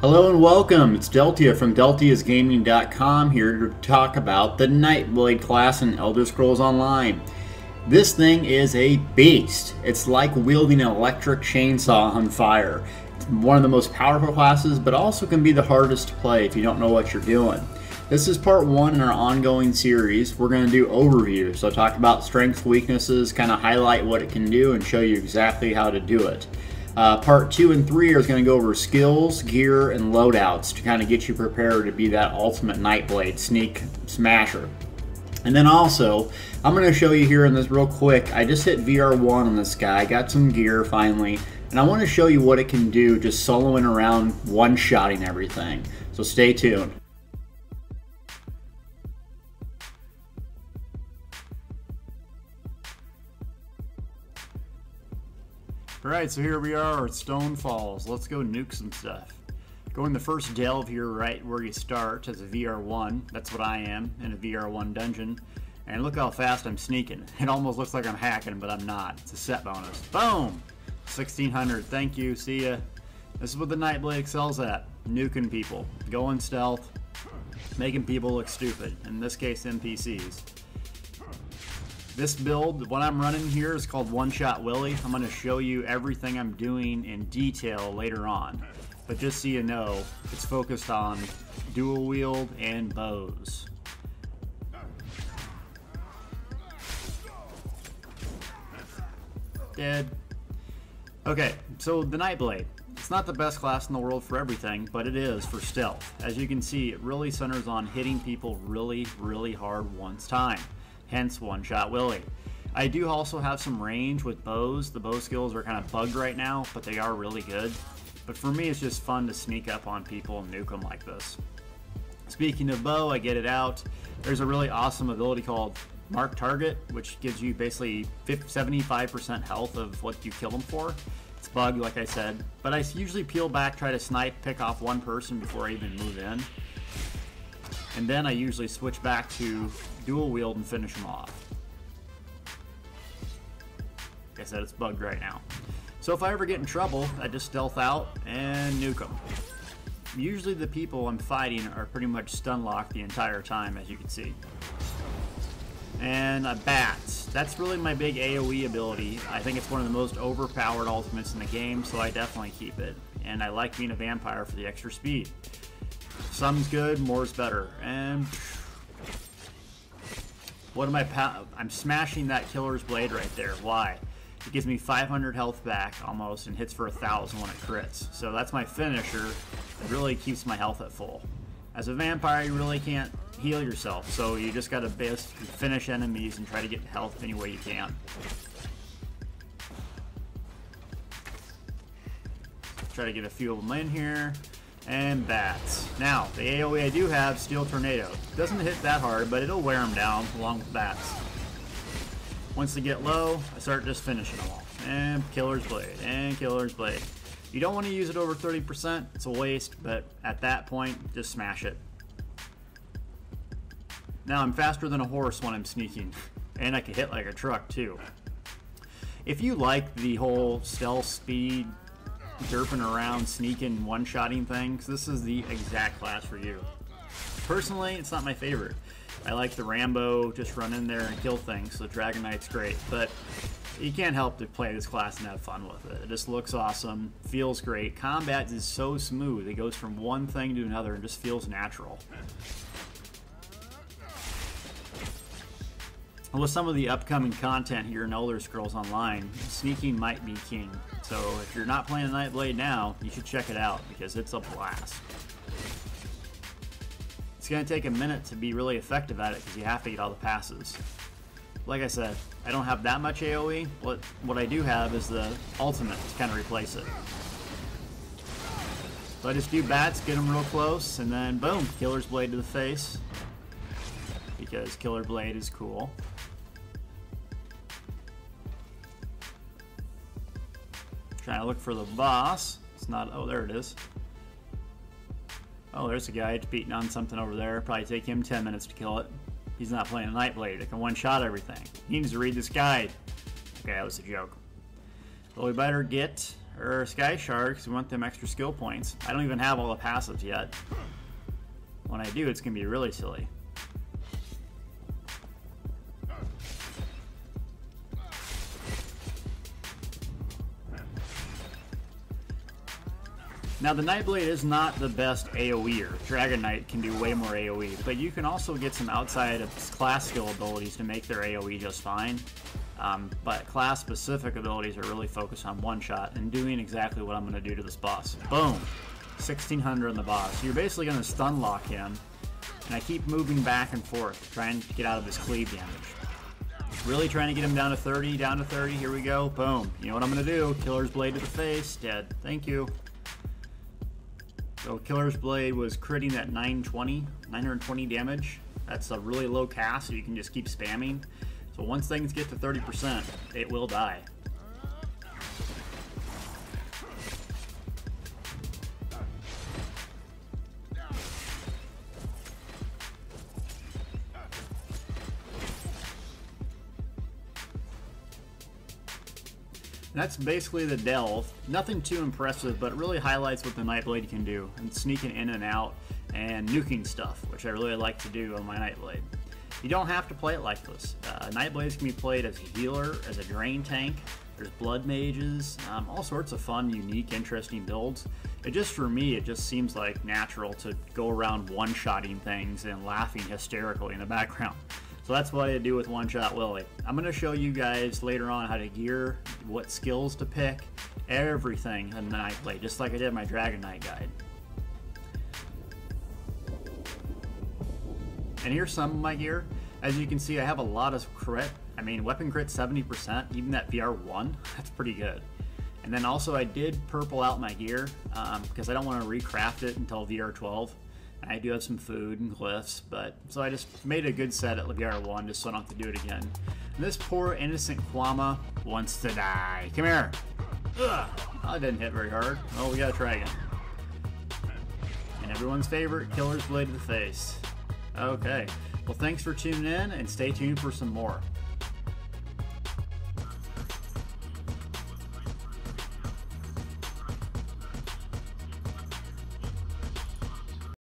Hello and welcome, it's Deltia from DeltiasGaming.com here to talk about the Nightblade class in Elder Scrolls Online. This thing is a beast. It's like wielding an electric chainsaw on fire. It's one of the most powerful classes, but also can be the hardest to play if you don't know what you're doing. This is part one in our ongoing series. We're going to do overview, so talk about strengths, weaknesses, kind of highlight what it can do and show you exactly how to do it. Part 2 and 3 are going to go over skills, gear, and loadouts to kind of get you prepared to be that ultimate Nightblade sneak smasher. And then also, I'm going to show you here in this real quick, I just hit VR1 on this guy, got some gear finally, and I want to show you what it can do just soloing around, one-shotting everything. So stay tuned. Alright, so here we are at Stonefalls. Let's go nuke some stuff. Go in the first delve here, right where you start as a VR1. That's what I am, in a VR1 dungeon. And look how fast I'm sneaking. It almost looks like I'm hacking, but I'm not. It's a set bonus. Boom! 1600, thank you, see ya. This is what the Nightblade excels at. Nuking people. Going stealth. Making people look stupid. In this case, NPCs. This build, what I'm running here, is called One-Shot-Willy. I'm going to show you everything I'm doing in detail later on. But just so you know, it's focused on dual wield and bows. Dead. Okay, so the Nightblade. It's not the best class in the world for everything, but it is for stealth. As you can see, it really centers on hitting people really, really hard once time. Hence One-Shot-Willy. I do also have some range with bows. The bow skills are kind of bugged right now, but they are really good. But for me, it's just fun to sneak up on people and nuke them like this. Speaking of bow, I get it out. There's a really awesome ability called Mark Target, which gives you basically 75% health of what you kill them for. It's bugged, like I said. But I usually peel back, try to snipe, pick off one person before I even move in. And then I usually switch back to dual wield and finish them off. Like I said, it's bugged right now. So if I ever get in trouble, I just stealth out and nuke them. Usually the people I'm fighting are pretty much stun locked the entire time, as you can see. And bats. That's really my big AoE ability. I think it's one of the most overpowered ultimates in the game, so I definitely keep it. And I like being a vampire for the extra speed. Some's good, more's better. And what am I'm smashing that killer's blade right there. Why? It gives me 500 health back almost and hits for 1,000 when it crits. So that's my finisher. It really keeps my health at full. As a vampire, you really can't heal yourself, so you just gotta finish enemies and try to get health any way you can. Try to get a few of them in here. And bats. Now, the AoE I do have, Steel Tornado. Doesn't hit that hard, but it'll wear them down along with bats. Once they get low, I start just finishing them all. And Killer's Blade, and Killer's Blade. You don't want to use it over 30%, it's a waste, but at that point, just smash it. Now, I'm faster than a horse when I'm sneaking, and I can hit like a truck too. If you like the whole stealth speed, derping around, sneaking, one-shotting things, this is the exact class for you. Personally, it's not my favorite. I like the Rambo, just run in there and kill things, so Dragon Knight's great, but you can't help to play this class and have fun with it. It just looks awesome, feels great. Combat is so smooth, it goes from one thing to another and just feels natural. With some of the upcoming content here in Elder Scrolls Online, sneaking might be king. So if you're not playing Nightblade now, you should check it out because it's a blast. It's going to take a minute to be really effective at it because you have to get all the passes. Like I said, I don't have that much AoE. What I do have is the ultimate to kind of replace it. So I just do bats, get them real close, and then boom, Killer's Blade to the face. Because Killer Blade is cool. Trying to look for the boss. It's not. Oh, there it is. Oh, there's a guy beating on something over there. Probably take him 10 minutes to kill it. He's not playing a Nightblade. It can one-shot everything. He needs to read this guide. Okay, that was a joke. But we better get or Sky Sharks. We want them extra skill points. I don't even have all the passives yet. When I do, it's going to be really silly. Now the Nightblade is not the best AoEer. Dragon Knight can do way more AoE, but you can also get some outside of class skill abilities to make their AoE just fine. But class specific abilities are really focused on one shot and doing exactly what I'm going to do to this boss. Boom! 1600 on the boss. So you're basically going to stun lock him, and I keep moving back and forth, trying to get out of his cleave damage. Really trying to get him down to 30, down to 30, here we go, boom. You know what I'm going to do, Killer's Blade to the face, dead, thank you. So Killer's Blade was critting at 920 damage. That's a really low cast, so you can just keep spamming. So once things get to 30%, it will die. That's basically the delve. Nothing too impressive, but it really highlights what the Nightblade can do, and sneaking in and out and nuking stuff, which I really like to do on my Nightblade. You don't have to play it like this. Nightblades can be played as a healer, as a drain tank. There's blood mages, all sorts of fun, unique, interesting builds. For me, it just seems like natural to go around one-shotting things and laughing hysterically in the background. So that's what I do with One-Shot-Willy. I'm going to show you guys later on how to gear, what skills to pick, everything in the Nightblade, just like I did in my Dragon Knight guide. And here's some of my gear. As you can see, I have a lot of crit. I mean, weapon crit 70%, even that VR1, that's pretty good. And then also I did purple out my gear because I don't want to recraft it until VR12. I do have some food and glyphs, so I just made a good set at VR1 just so I don't have to do it again. And this poor innocent Kwama wants to die. Come here. Ugh. Oh, that didn't hit very hard. Oh, we gotta try again. And everyone's favorite, Killer's Blade to the face. Okay. Well, thanks for tuning in, and stay tuned for some more.